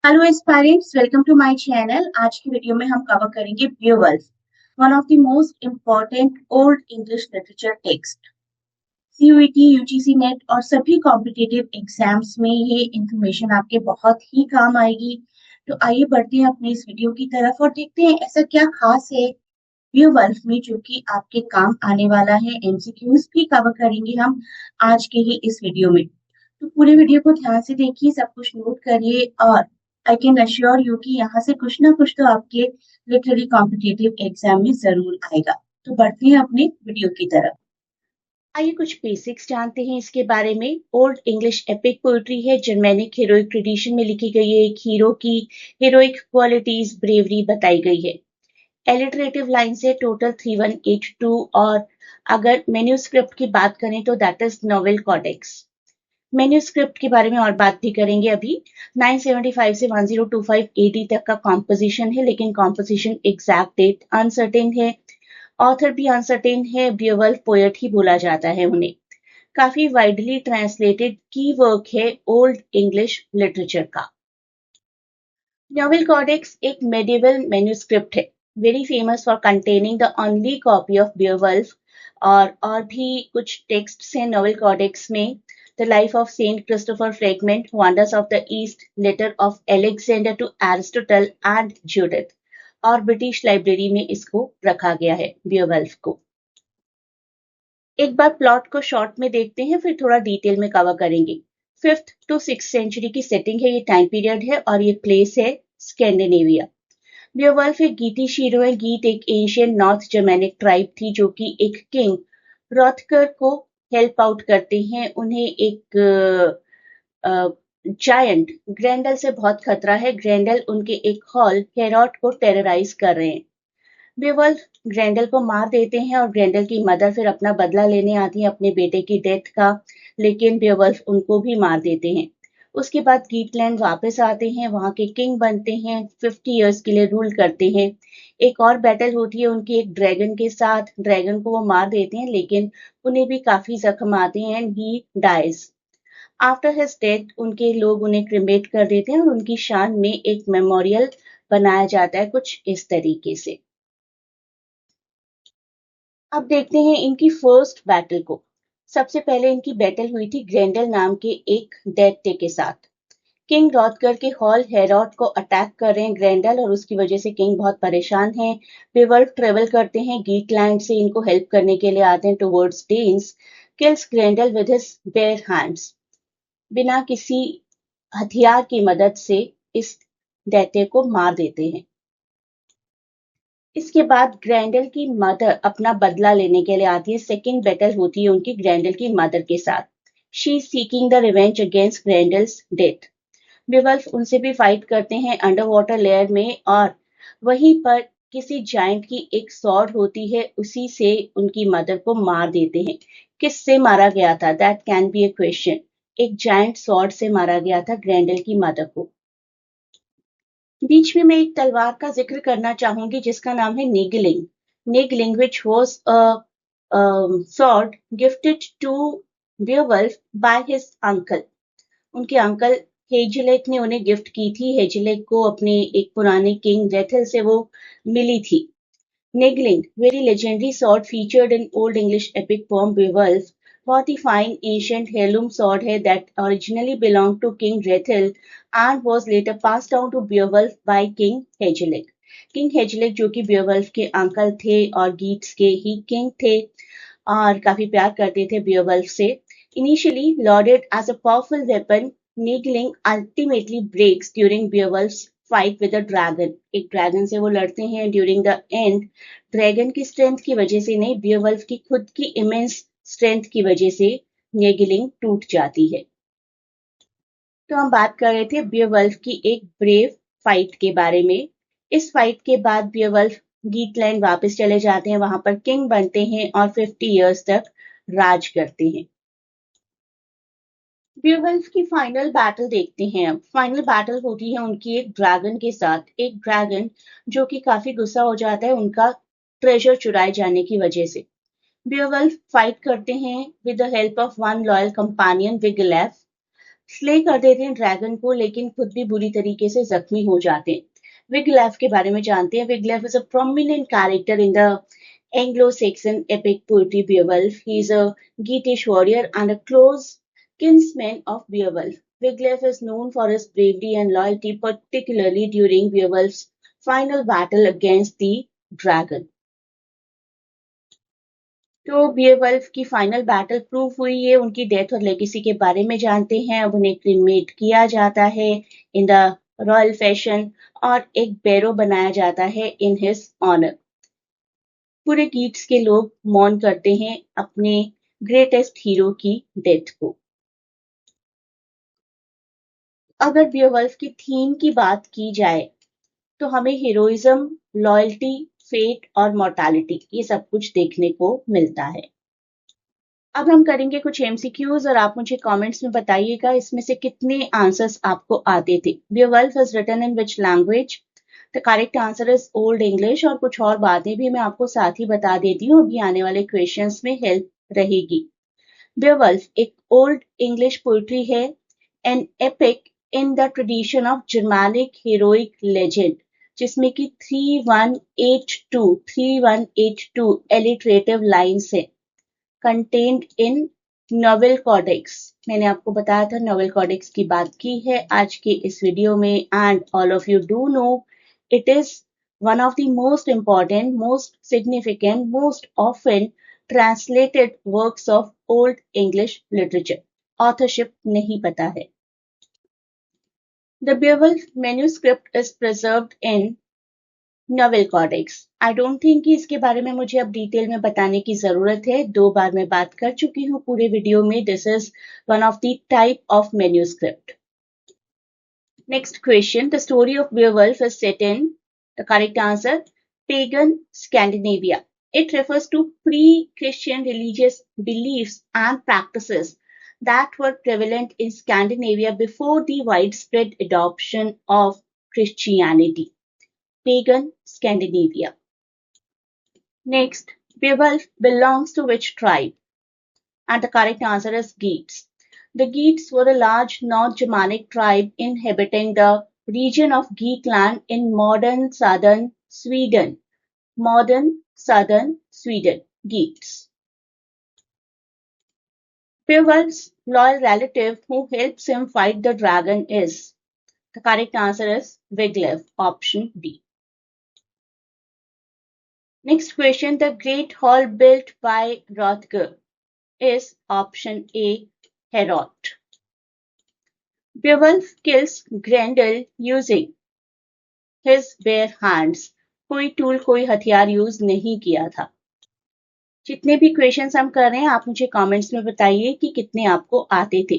Hello aspirants, welcome to my channel. आज की video में हम कवर करेंगे Beowulf, one of the most important old English literature text. CUET, UGC NET और सभी कॉम्पिटिटिव एग्जाम्स में ये इंफॉर्मेशन आपके बहुत ही काम आएगी। तो आइए बढ़ते हैं अपने इस वीडियो की तरफ और देखते हैं ऐसा क्या खास है बियोवल्फ में जो कि आपके काम आने वाला है। एमसीक्यूज भी कवर करेंगे हम आज के ही इस वीडियो में। तो पूरे वीडियो को ध्यान से देखिए, सब कुछ नोट करिए और आई कैन अश्योर यू कि यहाँ से कुछ ना कुछ तो आपके लिटरेरी कॉम्पिटिटिव एग्जाम में जरूर आएगा। तो बढ़ते हैं अपने वीडियो की तरफ। आइए कुछ बेसिक्स जानते हैं इसके बारे में। ओल्ड इंग्लिश एपिक पोएट्री है, जर्मेनिक हीरोइक ट्रेडिशन में लिखी गई है। एक हीरो की हीरोइक क्वालिटीज, ब्रेवरी बताई गई है। एलिटरेटिव लाइन से टोटल 3182। और अगर मेन्यूस्क्रिप्ट की बात करें तो that is novel Codex. Manuscript के बारे में और बात भी करेंगे अभी। 975 से 1025 एडी तक का कॉम्पोजिशन है, लेकिन कॉम्पोजिशन एग्जैक्ट डेट अनसर्टेन है। ऑथर भी अनसर्टेन है, बियोवल्फ पोएट ही बोला जाता है उन्हें। काफी वाइडली ट्रांसलेटेड की वर्क है ओल्ड इंग्लिश लिटरेचर का। नोवेल कॉडेक्स एक मेडिवल मैन्युस्क्रिप्ट है, very famous for containing the only copy of Beowulf. और भी कुछ टेक्स्ट्स हैं नोवेल कॉडेक्स में। The life of Saint Christopher fragment, wonders of the East, letter of Alexander to Aristotle and Judith. और British library में इसको रखा गया है बियोवल्फ को। एक बार प्लॉट को शॉर्ट में देखते हैं, फिर थोड़ा डिटेल में कवर करेंगे। 5th to 6th सेंचुरी की सेटिंग है, ये टाइम पीरियड है और ये प्लेस है स्कैंडिनेविया। बियोवल्फ एक गीतिश हीरो है। गीत एक एंशियंट नॉर्थ जर्मेनिक ट्राइब थी जो कि एक किंग रॉथकर को हेल्प आउट करते हैं। उन्हें एक जायंट ग्रैंडल से बहुत खतरा है। ग्रैंडल उनके एक हॉल हेरॉट को टेरराइज कर रहे हैं। बेवल्फ ग्रैंडल को मार देते हैं और ग्रैंडल की मदर फिर अपना बदला लेने आती है अपने बेटे की डेथ का, लेकिन बेवल्फ उनको भी मार देते हैं। उसके बाद गीटलैंड वापस आते हैं, वहां के किंग बनते हैं, 50 इयर्स के लिए रूल करते हैं। एक और बैटल होती है उनकी एक ड्रैगन के साथ। ड्रैगन को वो मार देते हैं, लेकिन उन्हें भी काफी जख्म आते हैं and he dies. After his death उनके लोग उन्हें क्रिमेट कर देते हैं और उनकी शान में एक मेमोरियल बनाया जाता है कुछ इस तरीके से। अब देखते हैं इनकी फर्स्ट बैटल को। सबसे पहले इनकी बैटल हुई थी ग्रैंडल नाम के एक दैत्य के साथ। किंग रॉथगर के हॉल हेरॉट को अटैक कर रहे हैं ग्रैंडल, और उसकी वजह से किंग बहुत परेशान है। बेवल्फ ट्रेवल करते हैं गीटलैंड से, इनको हेल्प करने के लिए आते हैं towards Danes. Kills Grendel with his bare hands, बिना किसी हथियार की मदद से इस दैत्य को मार देते हैं। इसके बाद ग्रैंडल की मदर अपना बदला लेने के लिए आती है। सेकेंड बैटल होती है उनकी ग्रैंडल की मदर के साथ। She seeking the revenge against Grendel's death. Beowulf उनसे भी फाइट करते हैं अंडर वाटर लेयर में, और वहीं पर किसी जायंट की एक सॉर्ड होती है, उसी से उनकी मदर को मार देते हैं। किससे मारा गया था, that can be A question. एक जायंट सॉर्ड से मारा गया था ग्रैंडल की मदर को। बीच में मैं एक तलवार का जिक्र करना चाहूंगी जिसका नाम है Naegling. Naegling which was a sword gifted to Beowulf by his uncle. उनके अंकल हेजलेक ने उन्हें गिफ्ट की थी। हेजलेक को अपने एक पुराने किंग रेथल से वो मिली थी। Niggling, very legendary sword featured in Old English epic poem Beowulf, बहुत ही फाइन एंशियंट हेirloom sword है that originally belonged to King Hrethel and was later passed down to Beowulf by King Hedgelic. King Hedgelic जो कि Beowulf के uncle थे और गीट्स के ही king थे और काफी प्यार करते थे Beowulf से। Initially lauded as a powerful weapon, Niggling ultimately breaks during Beowulf's fight with a dragon. एक ड्रैगन से वो लड़ते हैं। ड्यूरिंग द एंड ड्रैगन की स्ट्रेंथ की वजह से नहीं, बियोवल्फ की खुद की इमेंस स्ट्रेंथ की वजह से नेगिलिंग टूट जाती है। तो हम बात कर रहे थे बियोवल्फ की एक ब्रेव फाइट के बारे में। इस फाइट के बाद बियोवल्फ गीटलैंड वापस चले जाते हैं, वहां पर किंग बनते हैं और 50 इयर्स तक राज करते हैं। बियोवल्फ की फाइनल बैटल देखते हैं। अब फाइनल बैटल होती है उनकी एक ड्रैगन के साथ। एक ड्रैगन जो कि काफी गुस्सा हो जाता है उनका ट्रेजर चुराए जाने की वजह से। बियोवल्फ फाइट करते हैं with the help of one loyal companion Wiglaf. Slay कर देते हैं ड्रैगन को, लेकिन खुद भी बुरी तरीके से जख्मी हो जाते हैं। विगलेफ के बारे में जानते हैं। Wiglaf is a prominent character in the Anglo-Saxon epic poetry Beowulf. He is a Geatish warrior and a close kinsman of Beowulf. Wiglaf is known for his bravery and loyalty, particularly during Beowulf's final battle against the dragon. तो बियरवल्फ की final battle proof हुई है। उनकी death और legacy के बारे में जानते हैं। अब उन्हें क्रीमेट किया जाता है इन द रॉयल फैशन और एक बैरो बनाया जाता है इन हिज ऑनर। पूरे गीट्स के लोग मौन करते हैं अपने ग्रेटेस्ट हीरो की डेथ को। अगर बियरवल्फ की थीम की बात की जाए तो हमें हीरोइज्म, लॉयल्टी, फेट और मॉर्टैलिटी ये सब कुछ देखने को मिलता है। अब हम करेंगे कुछ एमसीक्यूज और आप मुझे कमेंट्स में बताइएगा इसमें से कितने आंसर्स आपको आते थे। Beowulf is written in which language? The correct answer is old English. और कुछ और बातें भी मैं आपको साथ ही बता देती हूँ, अभी आने वाले क्वेश्चंस में हेल्प रहेगी। बेवल्फ एक ओल्ड इंग्लिश पोइट्री है, an epic in the tradition of Germanic heroic legend, जिसमें कि 3182 एलिटरेटिव लाइन्स है, कंटेन्ड इन नोवेल कॉडेक्स। मैंने आपको बताया था नोवेल कॉडेक्स की बात की है आज के इस वीडियो में। And all of you do know it is one of the most important, most significant, most often translated works of Old English literature. Authorship नहीं पता है। The Beowulf manuscript is preserved in Novel Codex. I don't think कि इसके बारे में मुझे अब detail में बताने की जरूरत है। 2 बार मैं बात कर चुकी हूँ पूरे वीडियो में। This is one of the type of manuscript. Next question. The story of Beowulf is set in, the correct answer, pagan Scandinavia. It refers to pre-Christian religious beliefs and practices that were prevalent in Scandinavia before the widespread adoption of Christianity. Pagan Scandinavia. Next, Beowulf belongs to which tribe? And the correct answer is Geats. The Geats were a large North-Germanic tribe inhabiting the region of Geatland in modern southern Sweden. Modern southern Sweden. Geats. Beowulf's loyal relative who helps him fight the dragon is? The correct answer is Wiglaf. Option B. Next question. The great hall built by Hrothgar is option A, Herod. Beowulf kills Grendel using his bare hands. कोई tool, कोई हथियार use नहीं किया था। जितने भी questions हम कर रहे हैं आप मुझे कमेंट्स में बताइए कि कितने आपको आते थे।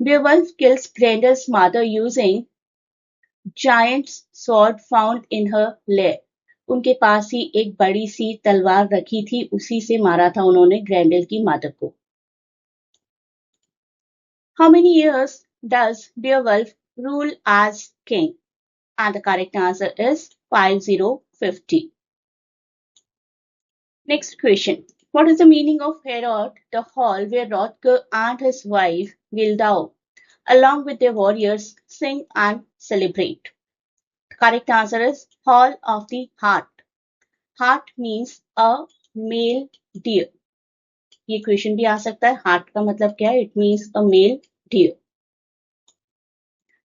Beowulf kills Grendel's mother using giant's sword found in her lair. उनके पास ही एक बड़ी सी तलवार रखी थी, उसी से मारा था उन्होंने ग्रेंडल की मदर को। How many years does Beowulf rule as king? And the correct answer is 5050. Next question. What is the meaning of Herod, the hall where Hrothgar and his wife Gildao, along with their warriors, sing and celebrate? The correct answer is Hall of the Hart. Hart means a male deer. ये question भी आ सकता है, hart का मतलब क्या है? It means a male deer.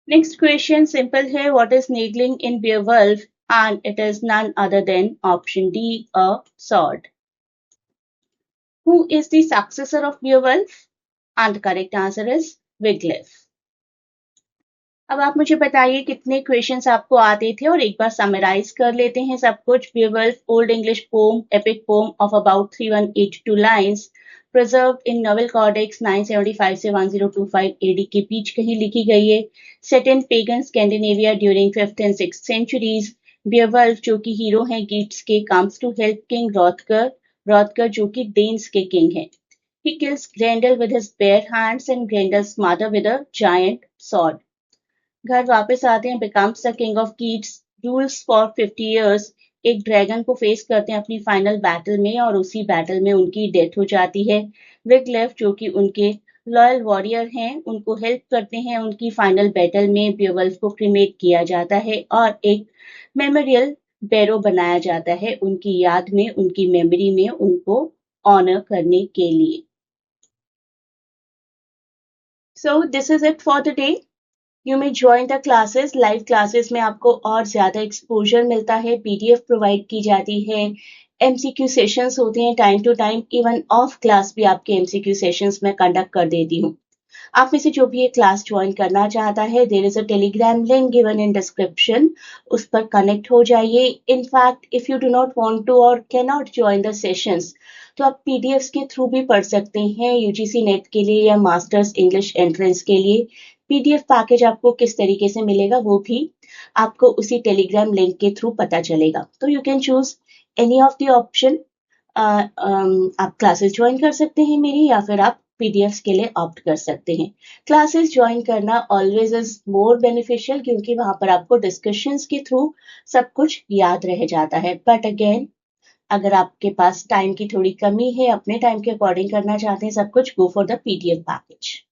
Next question simple है। What is Naegling in Beowulf? And it is none other than option D, a sword. Who is the successor of Beowulf? And the correct answer is Wiglaf. अब आप मुझे बताइए कितने questions आपको आते थे और एक बार समराइज कर लेते हैं सब कुछ। Beowulf old English poem, epic poem of about 3182 lines, preserved in Novel Codex 975 से 1025 AD के बीच कहीं लिखी गई है। Set in pagan Scandinavia during 5th and 6th centuries. Beowulf जो कि हीरो हैं गीट्स के, comes to help King Hrothgar. Hrothgar जो कि डेन्स के किंग हैं। He kills Grendel with his bare hands and Grendel's mother with a giant sword. घर वापस आते हैं, becomes the king of Geats, rules for 50 years. एक ड्रैगन को फेस करते हैं अपनी फाइनल बैटल में और उसी बैटल में उनकी डेथ हो जाती है। विगलेफ जो कि उनके लॉयल वॉरियर हैं उनको हेल्प करते हैं, उनकी फाइनल बैटल में बेवल्फ को क्रीमेट किया जाता है और एक मेमोरियल बैरो बनाया जाता है उनकी याद में, उनकी मेमोरी में, उनको ऑनर करने के लिए। So this is it for the day. You may join the classes. Live classes में आपको और ज्यादा एक्सपोजर मिलता है, पीडीएफ प्रोवाइड की जाती है, एमसीक्यू सेशंस होते हैं time to time, even off class भी आपके एमसीक्यू सेशंस में कंडक्ट कर देती हूँ। आप में से जो भी ये क्लास ज्वाइन करना चाहता है, there is a Telegram link given in description, उस पर कनेक्ट हो जाइए। In fact if you do not want to or can not join the sessions, तो आप पीडीएफ्स के थ्रू भी पढ़ सकते हैं। यूजीसी नेट के लिए या मास्टर्स इंग्लिश एंट्रेंस के लिए पीडीएफ पैकेज आपको किस तरीके से मिलेगा वो भी आपको उसी टेलीग्राम लिंक के थ्रू पता चलेगा। तो you can choose any of the option. आप क्लासेस ज्वाइन कर सकते हैं मेरी, या फिर आप पीडीएफ्स के लिए ऑप्ट कर सकते हैं। क्लासेस ज्वाइन करना ऑलवेज इज मोर बेनिफिशियल, क्योंकि वहां पर आपको डिस्कशंस के थ्रू सब कुछ याद रह जाता है। बट अगेन, अगर आपके पास टाइम की थोड़ी कमी है, अपने टाइम के अकॉर्डिंग करना चाहते हैं सब कुछ, go for the PDF package.